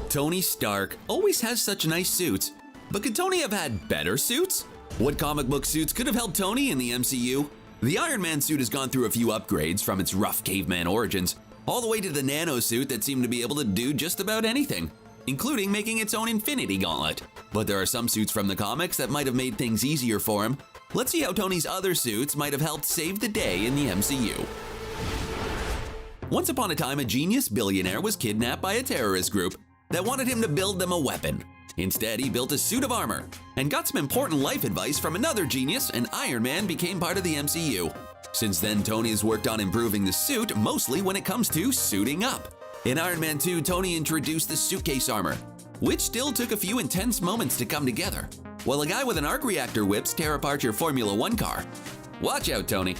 Tony Stark always has such nice suits, but could Tony have had better suits? What comic book suits could have helped Tony in the MCU? The Iron Man suit has gone through a few upgrades from its rough caveman origins, all the way to the nano suit that seemed to be able to do just about anything, including making its own Infinity Gauntlet. But there are some suits from the comics that might have made things easier for him. Let's see how Tony's other suits might have helped save the day in the MCU. Once upon a time, a genius billionaire was kidnapped by a terrorist group that wanted him to build them a weapon. Instead, he built a suit of armor and got some important life advice from another genius, and Iron Man became part of the MCU. Since then, Tony has worked on improving the suit, mostly when it comes to suiting up. In Iron Man 2, Tony introduced the suitcase armor, which still took a few intense moments to come together, while a guy with an arc reactor whips tear apart your Formula 1 car. Watch out, Tony.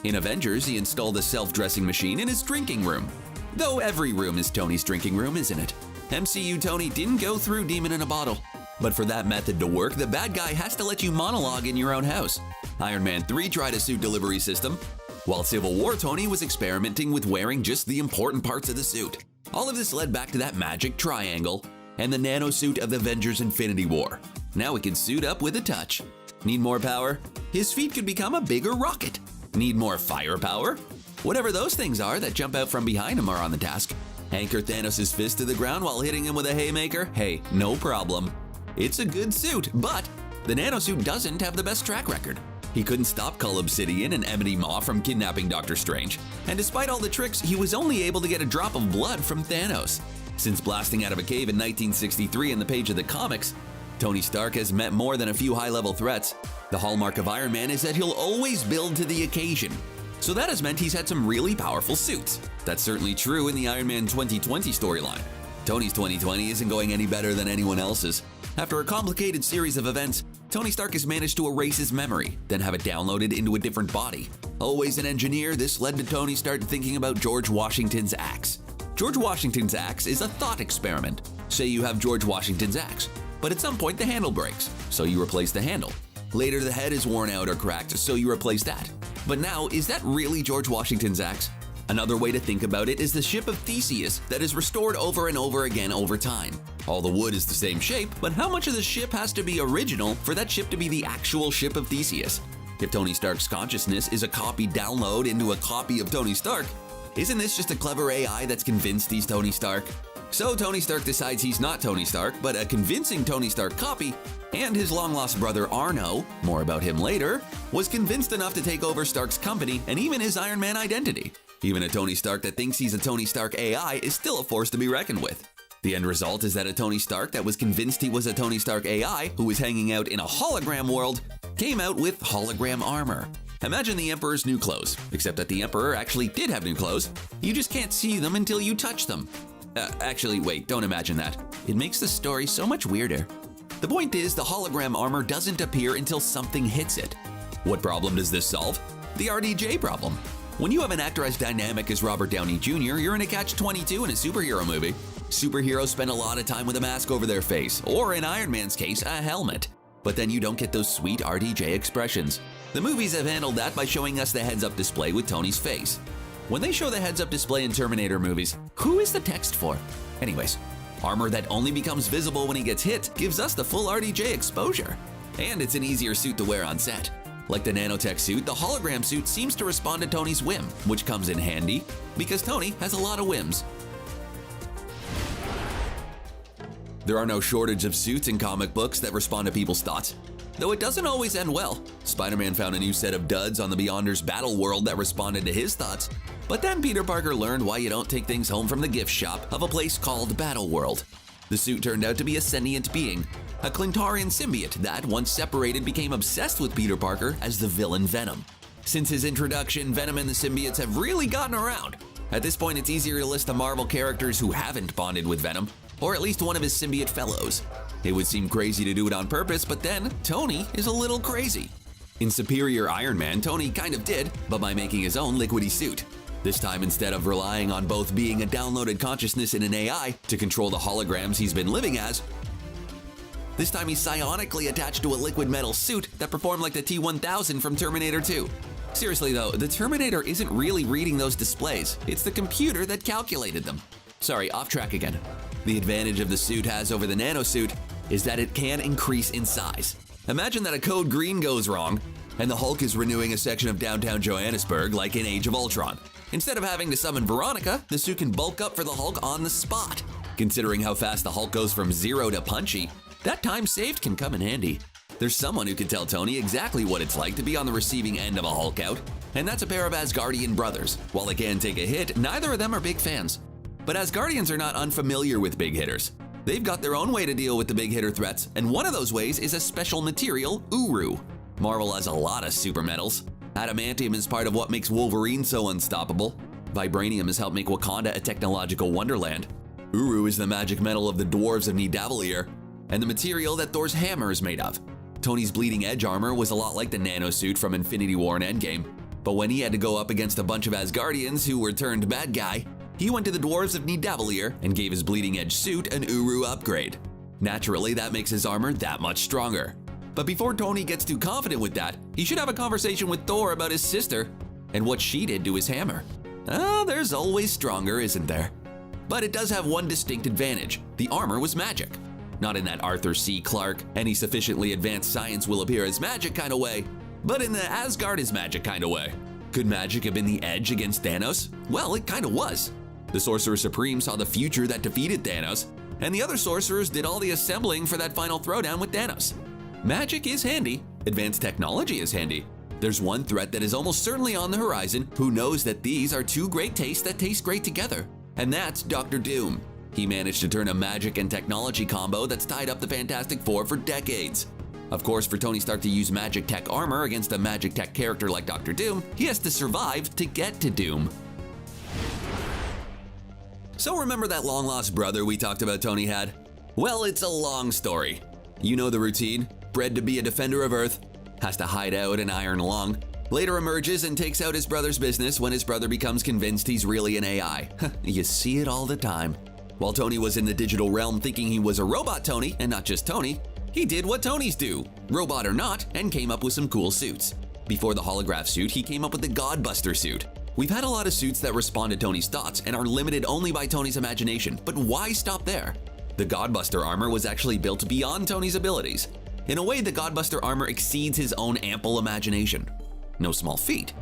In Avengers, he installed a self-dressing machine in his drinking room. Though every room is Tony's drinking room, isn't it? MCU Tony didn't go through Demon in a Bottle. But for that method to work, the bad guy has to let you monologue in your own house. Iron Man 3 tried a suit delivery system, while Civil War Tony was experimenting with wearing just the important parts of the suit. All of this led back to that magic triangle and the nano suit of Avengers Infinity War. Now he can suit up with a touch. Need more power? His feet could become a bigger rocket. Need more firepower? Whatever those things are that jump out from behind him are on the task. Anchor Thanos' fist to the ground while hitting him with a haymaker? Hey, no problem. It's a good suit, but the nanosuit doesn't have the best track record. He couldn't stop Cull Obsidian and Amity Maw from kidnapping Doctor Strange, and despite all the tricks, he was only able to get a drop of blood from Thanos. Since blasting out of a cave in 1963 in the page of the comics, Tony Stark has met more than a few high-level threats. The hallmark of Iron Man is that he'll always build to the occasion. So that has meant he's had some really powerful suits. That's certainly true in the Iron Man 2020 storyline. Tony's 2020 isn't going any better than anyone else's. After a complicated series of events, Tony Stark has managed to erase his memory, then have it downloaded into a different body. Always an engineer, this led to Tony start thinking about George Washington's axe. George Washington's axe is a thought experiment. Say you have George Washington's axe, but at some point the handle breaks, so you replace the handle. Later the head is worn out or cracked, so you replace that. But now, is that really George Washington's axe? Another way to think about it is the ship of Theseus that is restored over and over again over time. All the wood is the same shape, but how much of the ship has to be original for that ship to be the actual ship of Theseus? If Tony Stark's consciousness is a copy download into a copy of Tony Stark, isn't this just a clever AI that's convinced he's Tony Stark? So Tony Stark decides he's not Tony Stark, but a convincing Tony Stark copy, and his long-lost brother Arno, more about him later, was convinced enough to take over Stark's company and even his Iron Man identity. Even a Tony Stark that thinks he's a Tony Stark AI is still a force to be reckoned with. The end result is that a Tony Stark that was convinced he was a Tony Stark AI who was hanging out in a hologram world came out with hologram armor. Imagine the Emperor's new clothes, except that the Emperor actually did have new clothes. You just can't see them until you touch them. Actually, wait, don't imagine that. It makes the story so much weirder. The point is, the hologram armor doesn't appear until something hits it. What problem does this solve? The RDJ problem. When you have an actor as dynamic as Robert Downey Jr., you're in a catch-22 in a superhero movie. Superheroes spend a lot of time with a mask over their face, or in Iron Man's case, a helmet. But then you don't get those sweet RDJ expressions. The movies have handled that by showing us the heads-up display with Tony's face. When they show the heads-up display in Terminator movies, who is the text for? Anyways, armor that only becomes visible when he gets hit gives us the full RDJ exposure. And it's an easier suit to wear on set. Like the nanotech suit, the hologram suit seems to respond to Tony's whim, which comes in handy because Tony has a lot of whims. There are no shortage of suits in comic books that respond to people's thoughts, though it doesn't always end well. Spider-Man found a new set of duds on the Beyonders battle world that responded to his thoughts, but then Peter Parker learned why you don't take things home from the gift shop of a place called Battle World. The suit turned out to be a sentient being, a Clintarian symbiote that, once separated, became obsessed with Peter Parker as the villain Venom. Since his introduction, Venom and the symbiotes have really gotten around. At this point, it's easier to list the Marvel characters who haven't bonded with Venom, or at least one of his symbiote fellows. It would seem crazy to do it on purpose, but then Tony is a little crazy. In Superior Iron Man, Tony kind of did, but by making his own liquidy suit. This time, instead of relying on both being a downloaded consciousness and an AI to control the holograms he's been living as, this time he's psionically attached to a liquid metal suit that performed like the T-1000 from Terminator 2. Seriously though, the Terminator isn't really reading those displays. It's the computer that calculated them. Sorry, off track again. The advantage of the suit has over the nanosuit is that it can increase in size. Imagine that a code green goes wrong, and the Hulk is renewing a section of downtown Johannesburg like in Age of Ultron. Instead of having to summon Veronica, the suit can bulk up for the Hulk on the spot. Considering how fast the Hulk goes from 0 to punchy, that time saved can come in handy. There's someone who can tell Tony exactly what it's like to be on the receiving end of a Hulk out, and that's a pair of Asgardian brothers. While they can take a hit, neither of them are big fans. But Asgardians are not unfamiliar with big hitters. They've got their own way to deal with the big hitter threats, and one of those ways is a special material, Uru. Marvel has a lot of super metals. Adamantium is part of what makes Wolverine so unstoppable. Vibranium has helped make Wakanda a technological wonderland. Uru is the magic metal of the dwarves of Nidavellir, and the material that Thor's hammer is made of. Tony's bleeding edge armor was a lot like the nanosuit from Infinity War and Endgame, but when he had to go up against a bunch of Asgardians who were turned bad guy, he went to the dwarves of Nidavellir and gave his bleeding edge suit an Uru upgrade. Naturally, that makes his armor that much stronger. But before Tony gets too confident with that, he should have a conversation with Thor about his sister and what she did to his hammer. There's always stronger, isn't there? But it does have one distinct advantage. The armor was magic. Not in that Arthur C. Clarke, any sufficiently advanced science will appear as magic kind of way, but in the Asgard is magic kind of way. Could magic have been the edge against Thanos? Well, it kind of was. The Sorcerer Supreme saw the future that defeated Thanos, and the other sorcerers did all the assembling for that final throwdown with Thanos. Magic is handy. Advanced technology is handy. There's one threat that is almost certainly on the horizon who knows that these are two great tastes that taste great together, and that's Doctor Doom. He managed to turn a magic and technology combo that's tied up the Fantastic Four for decades. Of course, for Tony Stark to use magic tech armor against a magic tech character like Doctor Doom, he has to survive to get to Doom. So remember that long-lost brother we talked about Tony had? Well, it's a long story. You know the routine. Bred to be a defender of Earth, has to hide out in Iron Lung, later emerges and takes out his brother's business when his brother becomes convinced he's really an AI. You see it all the time. While Tony was in the digital realm thinking he was a robot Tony, and not just Tony, he did what Tonys do, robot or not, and came up with some cool suits. Before the holograph suit, he came up with the Godbuster suit. We've had a lot of suits that respond to Tony's thoughts and are limited only by Tony's imagination, but why stop there? The Godbuster armor was actually built beyond Tony's abilities. In a way, the Godbuster armor exceeds his own ample imagination. No small feat.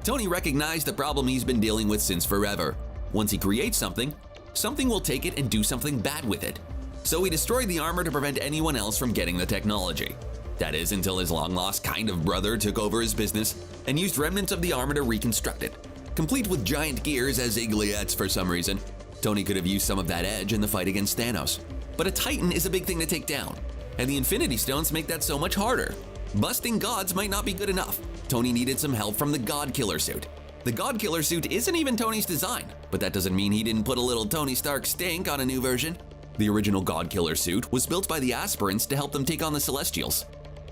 Tony recognized the problem he's been dealing with since forever. Once he creates something, something will take it and do something bad with it. So he destroyed the armor to prevent anyone else from getting the technology. That is, until his long-lost kind of brother took over his business and used remnants of the armor to reconstruct it. Complete with giant gears as igliots for some reason, Tony could have used some of that edge in the fight against Thanos. But a Titan is a big thing to take down, and the Infinity Stones make that so much harder. Busting gods might not be good enough. Tony needed some help from the God Killer suit. The God Killer suit isn't even Tony's design, but that doesn't mean he didn't put a little Tony Stark stink on a new version. The original God Killer suit was built by the Aspirants to help them take on the Celestials.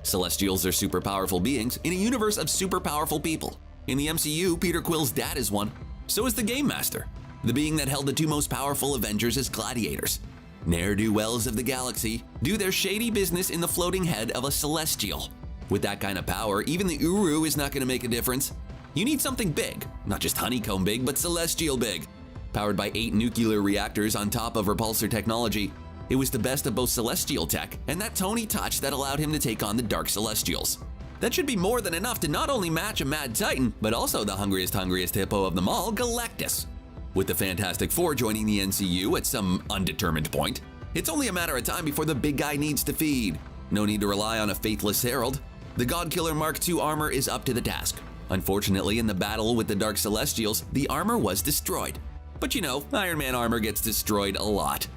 Celestials are super powerful beings in a universe of super powerful people. In the MCU, Peter Quill's dad is one. So is the Game Master, the being that held the two most powerful Avengers as gladiators. Ne'er-do-wells of the galaxy do their shady business in the floating head of a Celestial. With that kind of power, even the Uru is not going to make a difference. You need something big, not just honeycomb big, but celestial big. Powered by 8 nuclear reactors on top of repulsor technology, it was the best of both celestial tech and that Tony touch that allowed him to take on the Dark Celestials. That should be more than enough to not only match a Mad Titan, but also the hungriest hippo of them all, Galactus. With the Fantastic Four joining the MCU at some undetermined point, it's only a matter of time before the big guy needs to feed. No need to rely on a faithless herald. The God Killer Mark II armor is up to the task. Unfortunately, in the battle with the Dark Celestials, the armor was destroyed. But you know, Iron Man armor gets destroyed a lot.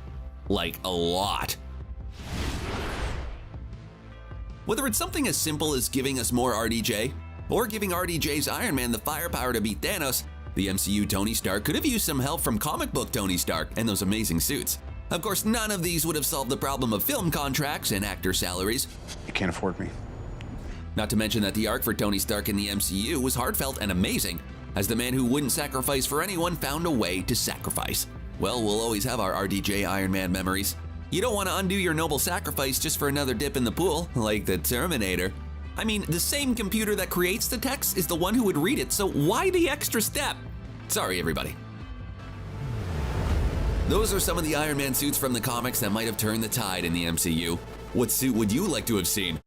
Like a lot. Whether it's something as simple as giving us more RDJ, or giving RDJ's Iron Man the firepower to beat Thanos, the MCU Tony Stark could have used some help from comic book Tony Stark and those amazing suits. Of course, none of these would have solved the problem of film contracts and actor salaries. You can't afford me. Not to mention that the arc for Tony Stark in the MCU was heartfelt and amazing, as the man who wouldn't sacrifice for anyone found a way to sacrifice. Well, we'll always have our RDJ Iron Man memories. You don't want to undo your noble sacrifice just for another dip in the pool, like the Terminator. I mean, the same computer that creates the text is the one who would read it, so why the extra step? Sorry, everybody. Those are some of the Iron Man suits from the comics that might have turned the tide in the MCU. What suit would you like to have seen?